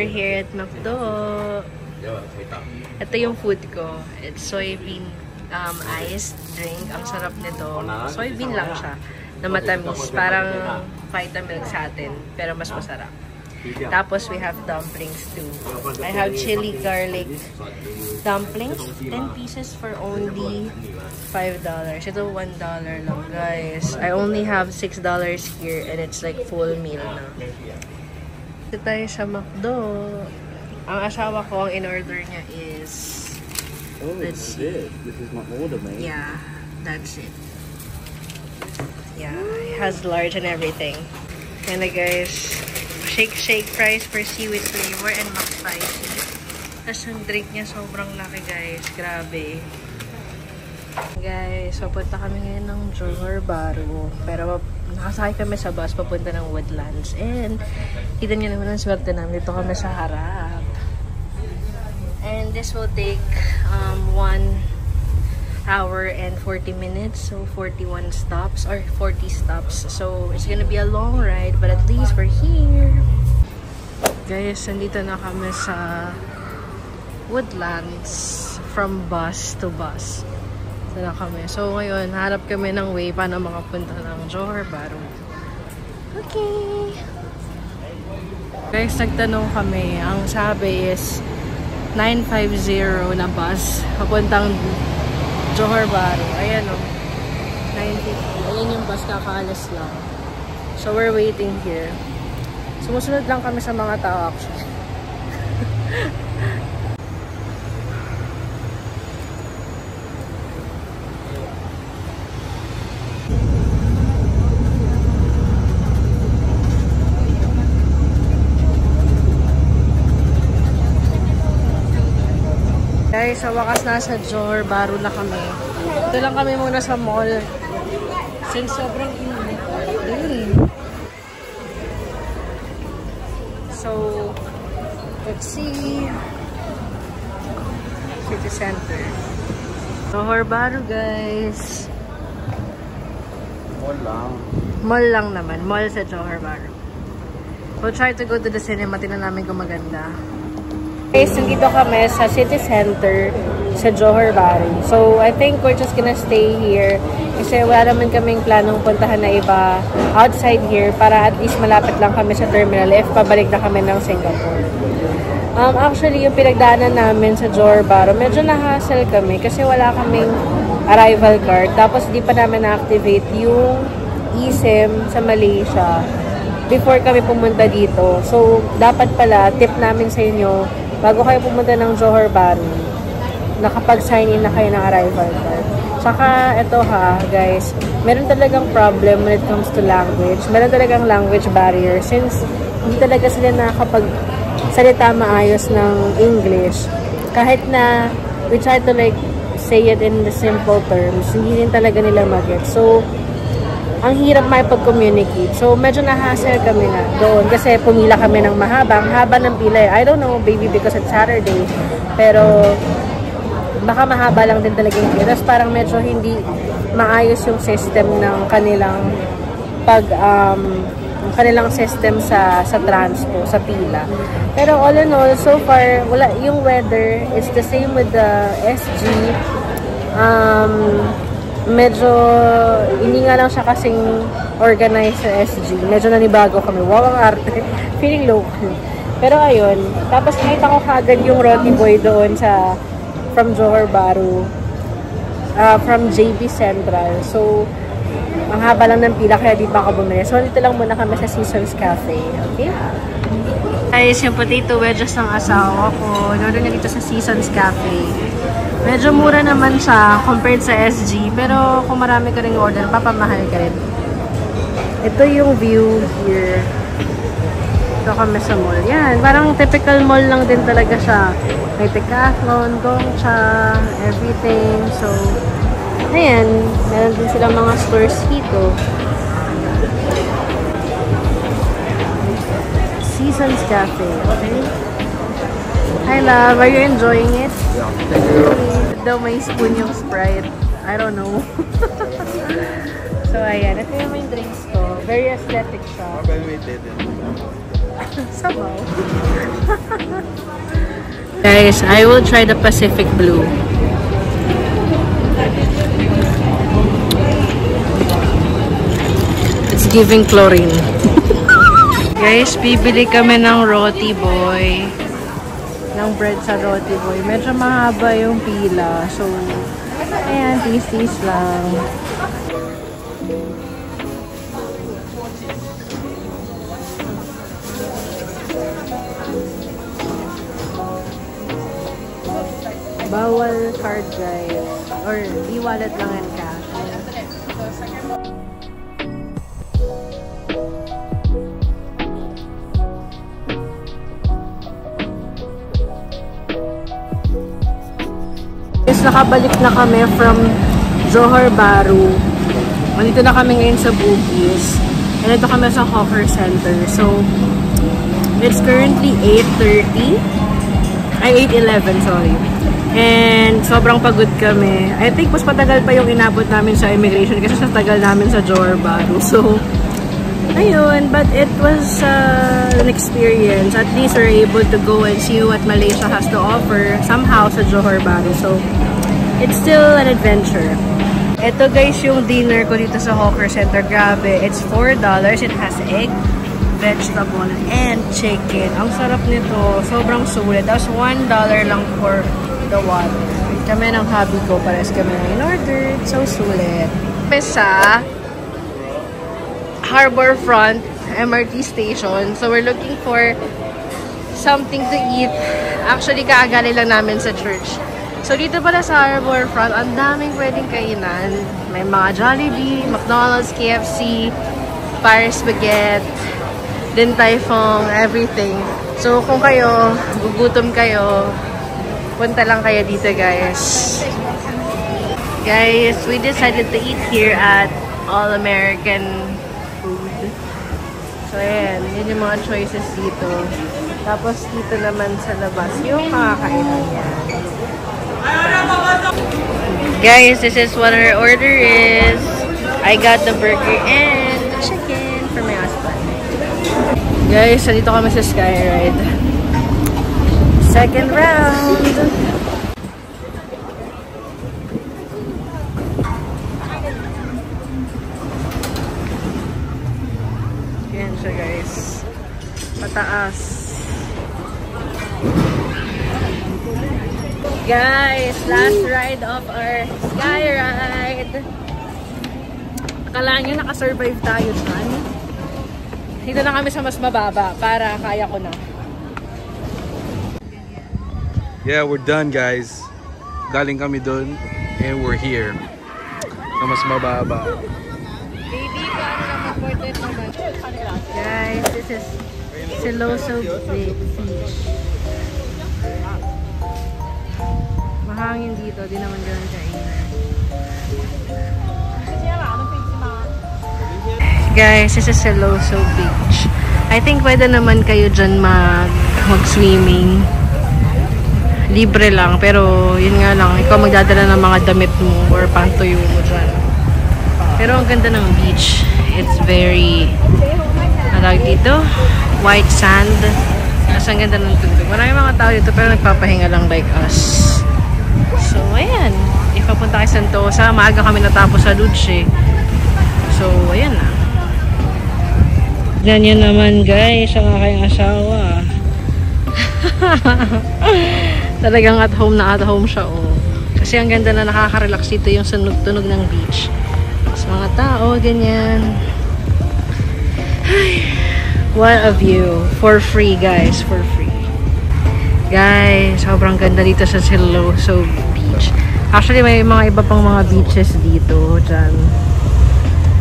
we're here at McDo. Ito yung food ko. It's soybean iced drink. Ang sarap nito. Soybean lang siya. Na matamis. Parang Vitamilk sa atin. Pero mas masarap. Tapos we have dumplings too. I have chili garlic dumplings. 10 pieces for only $5. Ito $1 lang, guys. I only have $6 here and it's like full meal na. Ito tayo sa McDo. Ang asawa ko, ang in-order niya is... Oh, let's see. This is my order, mate. Yeah, that's it. Yeah, it has large and everything. And guys, shake fries for seaweed flavor and McSpicy. Tapos yung drink niya sobrang laki, guys. Grabe. Guys, papunta kami ngayon ng Johor Bahru. Pero nakasakay kami sa bus papunta ng Woodlands. And kita niyo naman ang swerte namin. Dito kami sa harap. And this will take 1 hour and 40 minutes. So 41 stops or 40 stops. So it's gonna be a long ride. But at least we're here. Guys, nandito na kami sa Woodlands from bus to bus. Ito na kami. So ngayon, harap kami ng way paano makapunta ng Johor Bahru. Okay. Guys, nagtanong kami. Ang sabi is 950 na bus papuntang Johor Bahru. Ayan o. 950. Ayan yung bus, kakaalas lang. So we're waiting here. Sumusunod lang kami sa mga tao actually. Guys, sa wakas nasa Johor Bahru na kami. Ito lang kami muna sa mall. Since sobrang init. So, let's see. City Center. Johor Bahru, guys. Mall lang. Mall lang naman. Mall sa Johor Bahru. We'll try to go to the cinema. Tingnan namin kung maganda. Guys, nandito kami sa City Center sa Johor Bahru. So, I think we're just gonna stay here. Kasi wala naman kaming planong puntahan na iba outside here para at least malapit lang kami sa terminal if pabalik na kami ng Singapore. Actually, yung pinagdaanan namin sa Johor Bahru, medyo na-hassle kami kasi wala kaming arrival card. Tapos, di pa namin na-activate yung eSIM sa Malaysia before kami pumunta dito. So, dapat pala, tip namin sa inyo, bago kayo pumunta ng Johor Bahru, nakapag-sign in na kayo ng arrival card. Saka, ito ha, guys, meron talagang problem when it comes to language. Meron talagang language barrier since hindi talaga sila nakakapag-salita maayos ng English. Kahit na we try to like say it in the simple terms, hindi rin talaga nila mag-get. So, ang hirap makipag-communicate. So, medyo na-hassle kami na doon kasi pumila kami ng mahaba. Ang haba ng pila. I don't know, baby, because it's Saturday. Pero, baka mahaba lang din talaga yung pila. Tapos parang medyo hindi maayos yung system ng kanilang kanilang system sa transpo, sa pila. Pero all in all, so far, wala, yung weather is the same with the SG. Medyo hindi nga lang siya kasing organized sa SG. Medyo nanibago kami. Wow, ang arte. Feeling local. Pero ayun. Tapos nakita ko kagad yung Roti Boy doon from Johor Bahru. From JB Central. So, ang haba lang ng pila kaya di pa ako bumili. So, dito lang muna kami sa Seasons Cafe. Okay? Guys, yung potato wedges ng asawa ko. Naroon na dito sa Seasons Cafe. Medyo mura naman siya compared sa SG. Pero kung marami ka rin order, papamahal ka rin. Ito yung view here. Ito kami sa mall. Yan, parang typical mall lang din talaga siya. May Decathlon, Gongcha, everything. So, ayan. Meron din silang mga stores dito. Seasons Cafe, okay? Hi, love. Are you enjoying it? Yeah, thank you. Daw may spoon yung Sprite. I don't know. So, ayan. Ito yung drinks ko. Very aesthetic siya. Sabaw. Guys, I will try the Pacific Blue. It's giving chlorine. Guys, bibili kami ng Roti Boy. Ng bread sa Roti Boy. Medyo mahaba yung pila. So, ayan, tis-tis lang. Bawal card, guys. Or e-wallet lang and cash. Guys, nakabalik na kami from Johor Bahru. Nandito na kami ngayon sa Bugis. And ito kami sa Hawker Center. So, it's currently 8:30. Ay, 8:11, sorry. And sobrang pagod kami. I think mas patagal pa yung inabot namin sa immigration kasi sa tagal namin sa Johor Bahru. So, ayun. But it was an experience. At least we're able to go and see what Malaysia has to offer somehow sa Johor Bahru. So, it's still an adventure. Ito guys yung dinner ko dito sa Hawker Center. Grabe. It's $4. It has egg, vegetable, and chicken. Ang sarap nito. Sobrang sulit. Tapos $1 lang for the water. Kami ng hubby ko, pares kami na in-order. So, sulit. Sa Harbor Front MRT station. So, we're looking for something to eat. Actually, kaagali lang namin sa church. So, dito pala sa Harbor Front, ang daming pwedeng kainan. May mga Jollibee, McDonald's, KFC, Paris Baguette, Din Tai Fung, everything. So, kung kayo, gugutom kayo, punta lang kayo dito, guys. Guys, we decided to eat here at All American Food. So, ayan. Yun yung mga choices dito. Tapos, dito naman sa labas, yung makakainan niya. Guys, this is what her order is. I got the burger and the chicken for my husband. Guys, dito kami sa Skyride. Second round. Yan siya, guys. Pataas. Guys, last ride of our Skyride. Akala nyo nakasurvive tayo dyan. Dito na kami sa mas mababa para kaya ko na. Yeah, we're done, guys. Galing kami dun and we're here. Na mas mababa. Baby, paano naman portrait naman? Guys, this is Siloso Beach. Mahangin dito, di naman ganun kainin. Guys, this is Siloso Beach. I think pwede naman kayo dyan mag-swimming. Libre lang, pero yun nga lang, ikaw magdadala ng mga damit mo or pantuyo mo dyan. Pero ang ganda ng beach. It's very, tawag dito, white sand. Tapos ang ganda ng tugtog. Maraming mga tao dito pero nagpapahinga lang like us. So, ayan. If papunta kay Sentosa, maaga kami natapos sa Luce. So, ayan na. Ganyan naman guys, ang aking asawa. Talagang at home siya, oh. Kasi ang ganda na nakaka-relax dito yung sunog-tunog ng beach. Sa mga tao, ganyan. Ay, what a view. For free, guys. For free. Guys, sobrang ganda dito sa Siloso Beach. Actually, may mga iba pang mga beaches dito, dyan.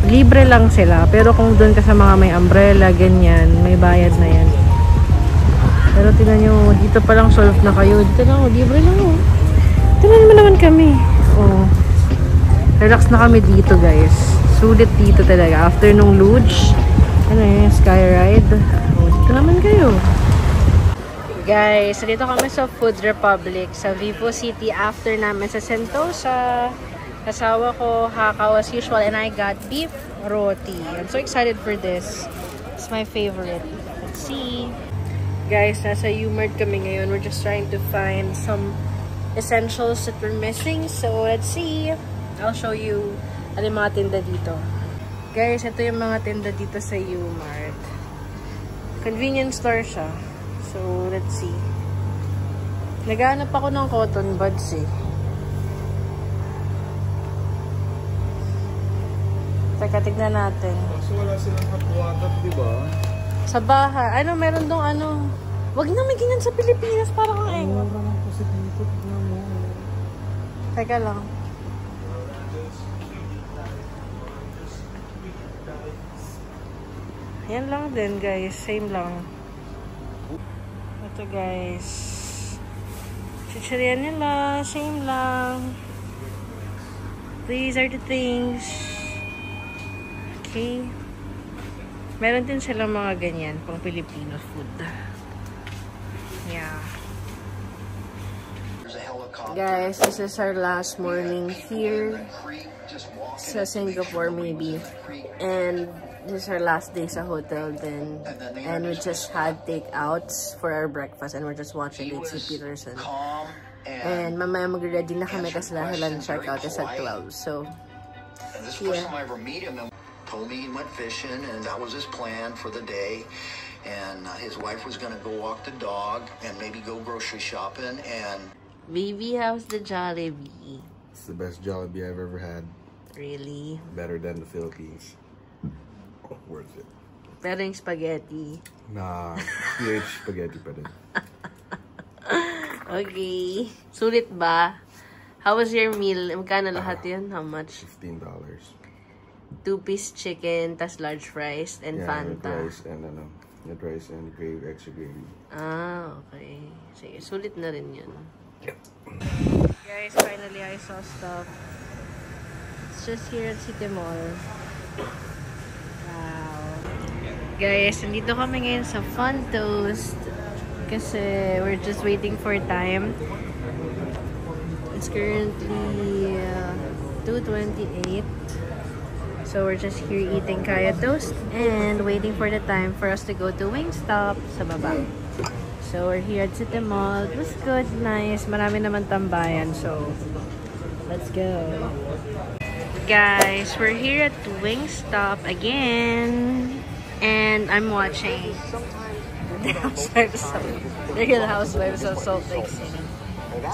Libre lang sila. Pero kung doon ka sa mga may umbrella, ganyan, may bayad na yan. Pero tingnan nyo, dito pa lang solve na kayo. Dito lang, libre lang. Tingnan mo naman kami. Oh. Relax na kami dito, guys. Sulit dito talaga. After nung luge, ano yun, Skyride. Oh, dito naman kayo. Guys, dito kami sa Food Republic sa Vivo City after namin sa Sentosa. Kasawa ko, hakaw as usual, and I got beef roti. I'm so excited for this. It's my favorite. Let's see. Guys, nasa U-Mart kami ngayon. We're just trying to find some essentials that we're missing. So, let's see. I'll show you ano yung mga tinda dito. Guys, ito yung mga tinda dito sa U-Mart. Convenience store siya. So, let's see. Naghahanap ako ng cotton buds eh. Teka, tignan natin. So, wala silang hot water, di ba? Sa bahay. Ano, meron dong ano. Wag na may ganyan sa Pilipinas. Parang ang engo. Teka lang. Yan lang din, guys. Same lang. Ito, guys. Chichirya nila. Same lang. These are the things. Okay. Meron din silang mga ganyan. Pang Filipino food. Yeah. Guys, this is our last morning here sa Singapore maybe. And this is our last day sa hotel then. And we just had takeouts for our breakfast and we're just watching H.C. Peterson. And mamaya mag-ready na kami kasi lunch check-out is at 12. So, yeah. Told me he went fishing and that was his plan for the day. And his wife was going to go walk the dog and maybe go grocery shopping. And Baby, how's the Jollibee? It's the best Jollibee I've ever had. Really? Better than the Philippines. Oh, worth it. Pero yung spaghetti. Nah, PH spaghetti pa din. Okay. Sulit ba? How was your meal? Magkano lahat yun? How much? $15. 2-piece chicken, tas large fries, and Fanta. With rice and gravy, extra gravy. Ah, okay. Sige, sulit na rin yun. Yep. Guys, finally I saw stuff. It's just here at City Mall. Wow. Guys, nandito kami ngayon sa Fun Toast. Kasi we're just waiting for time. It's currently 2:28. So we're just here eating Kaya Toast and waiting for the time for us to go to Wingstop sa baba. So we're here at City Mall. It was good, nice. Marami naman tambayan. So let's go. Guys, we're here at Wingstop again. And I'm watching The Real Housewives of Salt Lake City.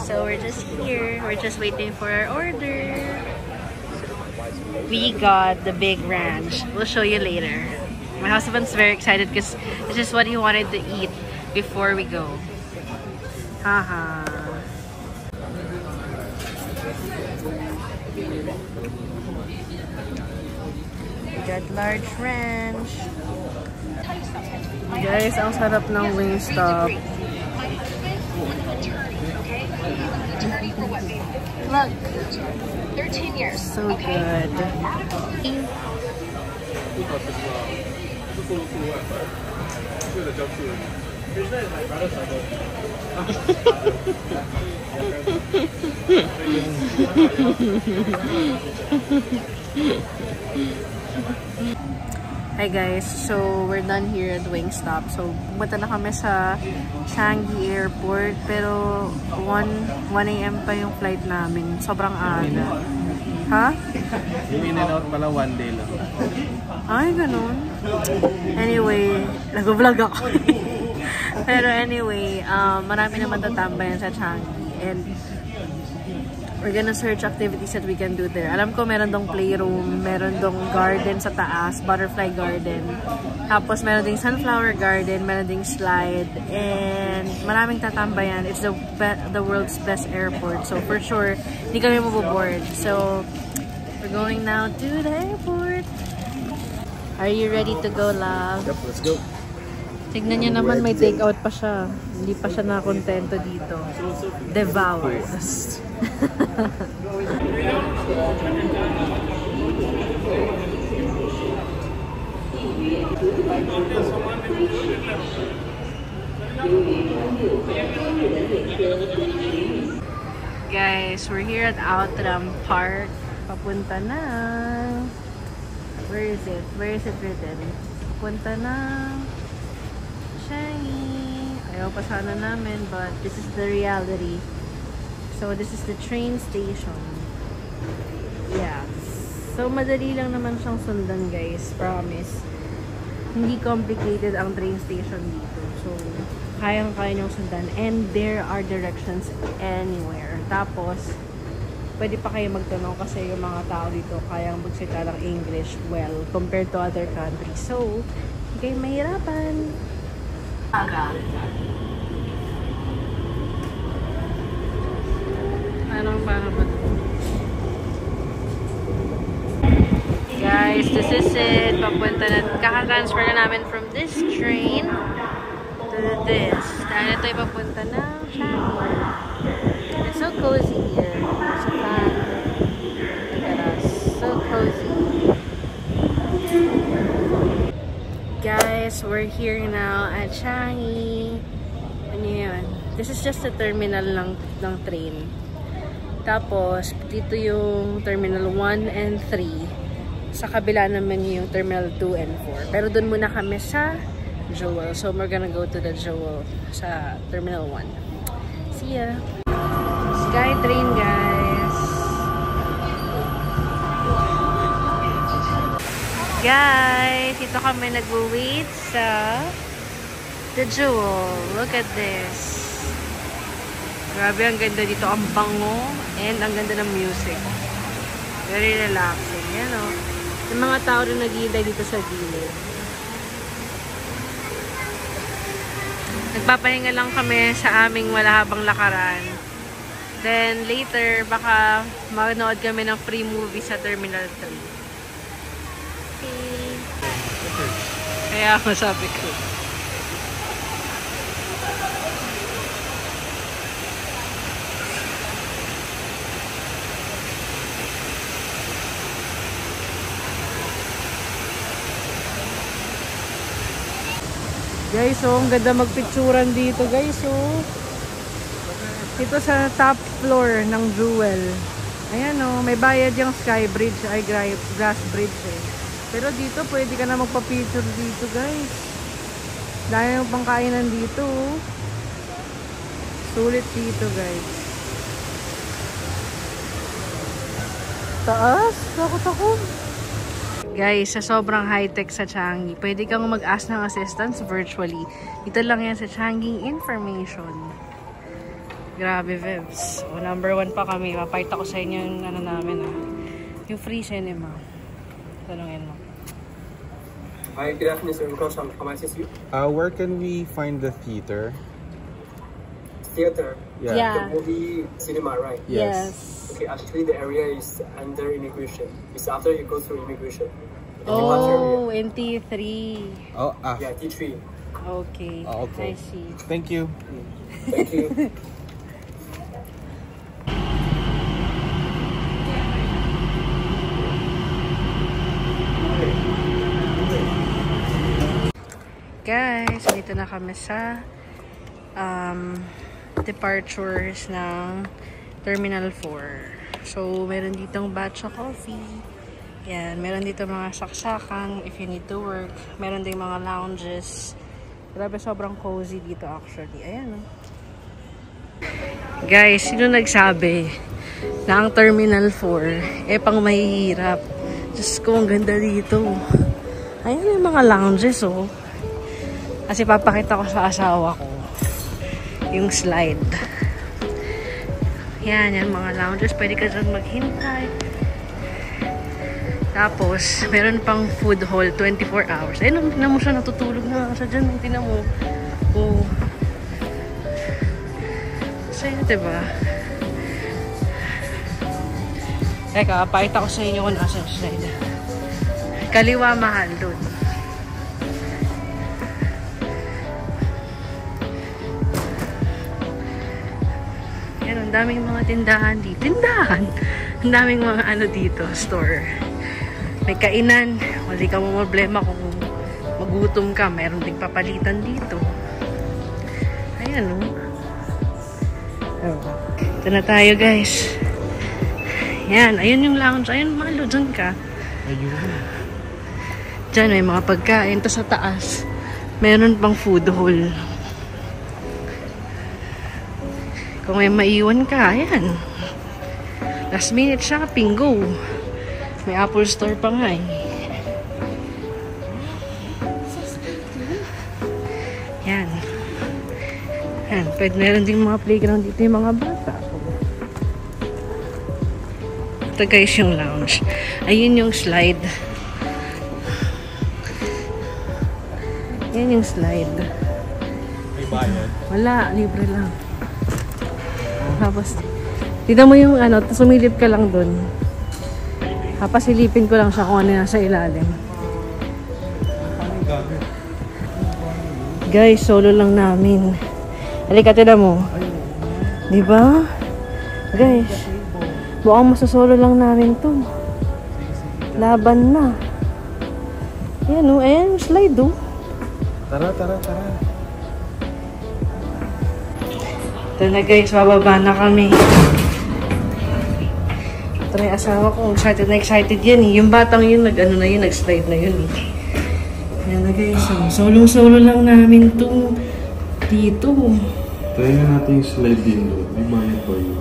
So we're just here. We're just waiting for our order. We got the big ranch. We'll show you later. My husband's very excited because this is what he wanted to eat before we go. Haha. We got large ranch. Guys, ang sarap ng Wingstop. Look. 13 years. So good. Hi guys, so we're done here at Wingstop. So pumunta na kami sa Changi Airport pero 1 AM pa yung flight namin. Sobrang aga. Ha? Yung in and out pala 1 day lang. Ay, ganun. Anyway, nag-vlog ako. Pero anyway, marami naman tatambayan sa Changi. And we're gonna search activities that we can do there. Alam ko meron dong playroom, meron dong garden sa taas, butterfly garden. Tapos meron ding sunflower garden, meron ding slide, and maraming tatambayan. It's the world's best airport. So for sure, hindi kami maboboard. So we're going now to the airport. Are you ready to go, love? Yep, let's go. Tignan niya naman, may takeout pa siya. Hindi pa siya nakontento dito. Devours. Guys, we're here at Outram Park. Papunta na. Where is it? Where is it written? Papunta na. Changi. Ayaw pa sana namin, but this is the reality. So, this is the train station. Yeah. So, madali lang naman siyang sundan, guys. Promise. Hindi complicated ang train station dito. So, kayang-kaya niyong sundan. And there are directions anywhere. Tapos, pwede pa kayo magtanong kasi yung mga tao dito kayang magsalita ng English well compared to other countries. So, hindi kayo mahirapan. Paano ba ito? Guys, this is it. Papunta na. Kaka-transfer na namin from this train to this. Dahil ito ay papunta na Changi. It's so cozy here. So fun. Look at us. So cozy. Guys, we're here now at Changi. Ano yun? This is just a terminal ng train. Tapos, dito yung Terminal 1 and 3. Sa kabila naman yung Terminal 2 and 4. Pero dun muna kami sa Jewel. So, we're gonna go to the Jewel sa Terminal 1. See ya! Skytrain, guys! Guys! Dito kami nag-wait sa the Jewel. Look at this! Grabe, ang ganda dito. Ang bango and ang ganda ng music. Very relaxing. Yan o. Yung mga tao rin naghihintay dito sa gilid. Nagpapahinga lang kami sa aming wala habang lakaran. Then later, baka manood kami ng free movie sa Terminal 3. Okay. Kaya masabi ko. Guys, oh, ang ganda magpicturan dito, guys, oh. Dito sa top floor ng Jewel. Ayan, oh, may bayad yung Sky Bridge, ay Grass Bridge, eh. Pero dito, pwede ka na magpa-picture dito, guys. Dahil yung pangkainan dito, oh. Sulit dito, guys. Taas, takot ako. Guys, sa sobrang high-tech sa Changi, pwede kang mag-ask ng assistance virtually. Ito lang yan sa Changi Information. Grabe, Vibs. O, number 1 pa kami. Mapakita ko sa inyo yung ano namin, ah. Yung free cinema. Tanungin mo. Hi, good afternoon, sir. How may I assist you? Where can we find the theater? Theater? Yeah. The movie cinema, right? Yes. Okay, actually the area is under immigration. It's after you go through immigration. Oh, in T3. Oh, Yeah, T3. Okay. Oh, okay. I see. Thank you. Thank you. Guys, dito na kami sa departures ng Terminal 4. So, meron ditong batch of coffee. Yan, meron dito mga saksakan if you need to work. Meron ding mga lounges. Grabe, sobrang cozy dito actually. Ayan, oh. Guys, sino nagsabi na ang Terminal 4 pang mahihirap? Diyos ko, ang ganda dito. Ayan yung mga lounges, oh. Kasi papakita ko sa asawa ko yung slide. Yan mga lounges. Pwede ka dyan maghintay. Tapos, meron pang food hall 24 hours. Ayun, tinan mo siya, natutulog na siya dyan. Tinan mo. Oh. So, yun, diba? Teka, pakita ko sa inyo kung nasa slide. Kaliwa mahal doon. Ang daming mga tindahan dito. Tindahan! Ang daming mga ano dito, store. May kainan. Wala ka mo problema kung magutom ka. Meron ding papalitan dito. Ayan, oh. Ito na tayo, guys. Yan. Ayun yung lounge. Ayun, malo. Dyan ka. Ayun. Dyan may mga pagkain. Ito sa taas. Meron pang food hall. Kung may maiwan ka, ayan. Last minute shopping, go. May Apple Store pa nga eh. Yan. Yan. Pwede meron din mga playground dito yung mga bata. Ito guys yung lounge. Ayun yung slide. Yan yung slide. May bayad? Wala, libre lang. Tapos, tignan mo yung ano, sumilip ka lang dun. Tapos silipin ko lang siya kung ano nasa ilalim. Guys, solo lang namin. Halika, tignan mo. Diba? Guys, mukhang masasolo lang namin to. Laban na. Ayan o, ayan, slide o. Tara. Ito na guys, bababa na kami. Ito na yung asawa ko. Excited na excited yan eh. Yung batang yun, nag-slide na yun eh. Ayan na guys, solo lang namin to dito. Try na natin yung slide din doon. May bayad ba yun?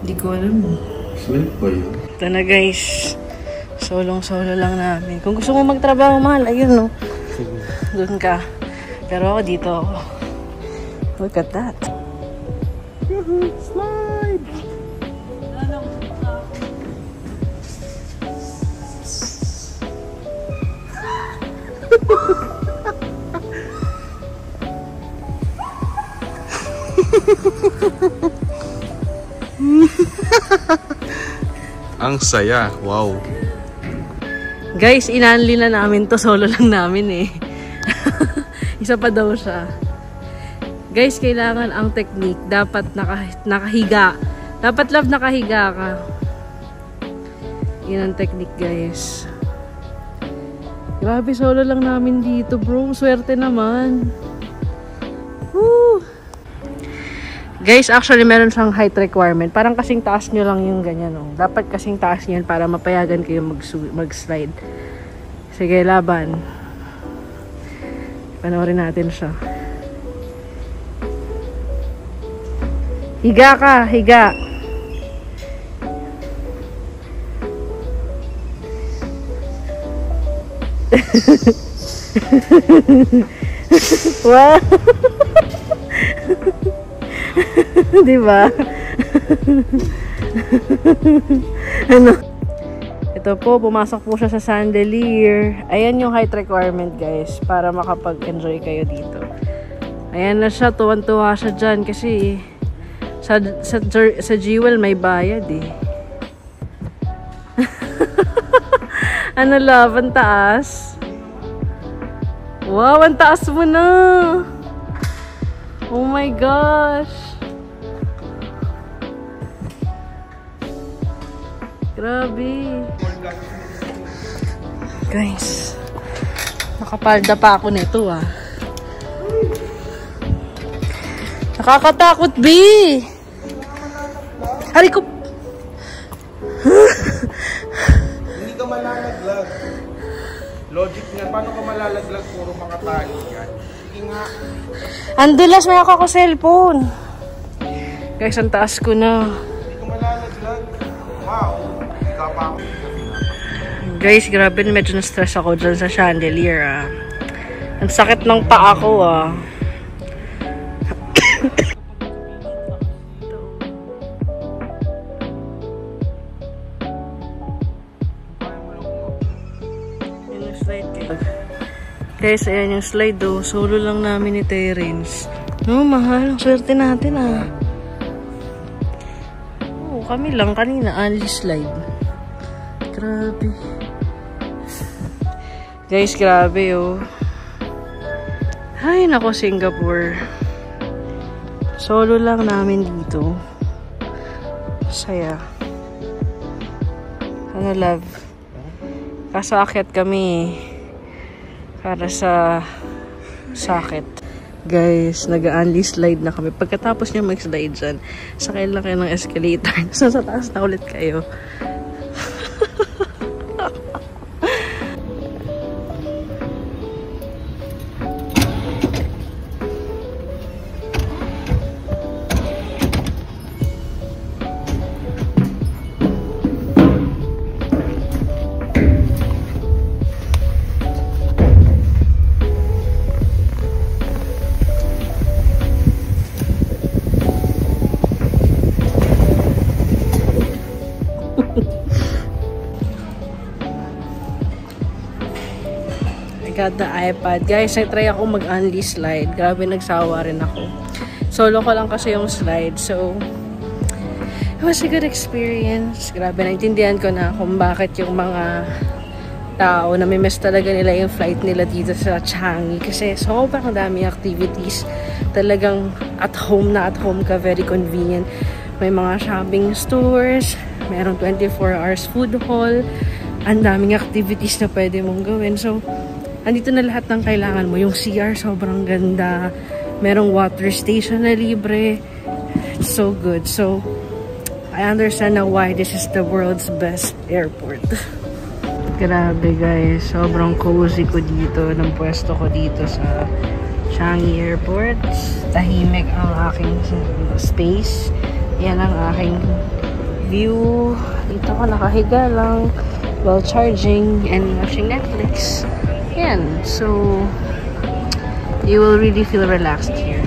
Hindi ko alam. Slide ba yun? Ito na guys, solo lang namin. Kung gusto mo magtrabaho, mahal, ayun no. Doon ka. Pero ako dito ako. Look at that. Slide! Ang saya. Wow. Guys, inanli na namin to. Solo lang namin eh. Isa pa daw siya. Guys, kailangan ang technique. Dapat nakahiga. Dapat love nakahiga ka. Yan ang technique guys. Grabe, solo lang namin dito bro. Swerte naman. Woo! Guys, actually meron siyang height requirement. Parang kasing taas nyo lang yung ganyan. Oh. Dapat kasing taas nyo para mapayagan kayo mag-slide. Sige, laban. Panoorin natin siya. Higa ka, higa. Wow. Diba? Ano? Ito po, pumasok po siya sa chandelier. Ayan yung height requirement guys, para makapag-enjoy kayo dito. Ayan na siya, tuwan-tuwa siya dyan kasi sa Jewel may bayad eh. Ano love, ang taas? Wow, ang taas mo na! Oh my gosh! Grabe! Guys, nakapalda pa ako nito ah. Nakakatakot, B! Hari ko! Hindi ka malalaglag. Logic nga, paano ka malalaglag? Puro mga tali yan. Sige nga. Andulas, may ako cellphone. Guys, ang taas ko na. Hindi ka malalaglag. Wow. Hindi ka pa ako. Guys, grabe, medyo na-stress ako dyan sa chandelier ah. Ang sakit ng paa ko ah. Guys, ayan yung slide do. Solo lang namin ni Terence. No, mahal. Ang swerte natin ah. Oo, kami lang kanina. Only slide. Grabe. Guys, grabe oh. Ay, nako Singapore. Solo lang namin dito. Saya. Ano love? Kaso akyat kami para sa sakit. Guys, nag-only slide na kami. Pagkatapos nyo mag-slide dyan, sakay lang kayo ng escalator. So, sa taas na ulit kayo. got the iPad. Guys, nag-try ako mag-unli slide. Grabe, nagsawa rin ako. Solo ko lang kasi yung slide. So, it was a good experience. Grabe, naintindihan ko na kung bakit yung mga tao na miss talaga nila yung flight nila dito sa Changi. Kasi sobrang daming activities. Talagang at home ka. Very convenient. May mga shopping stores. Merong 24 hours food hall. Ang daming activities na pwede mong gawin. So, andito na lahat ng kailangan mo. Yung CR, sobrang ganda. Merong water station na libre. It's so good. So, I understand now why this is the world's best airport. Grabe guys. Sobrang cozy ko dito. Ng pwesto ko dito sa Changi Airport. Tahimik ang aking space. Yan ang aking view. Dito ko nakahiga lang while charging and watching Netflix. Yan. So, you will really feel relaxed here.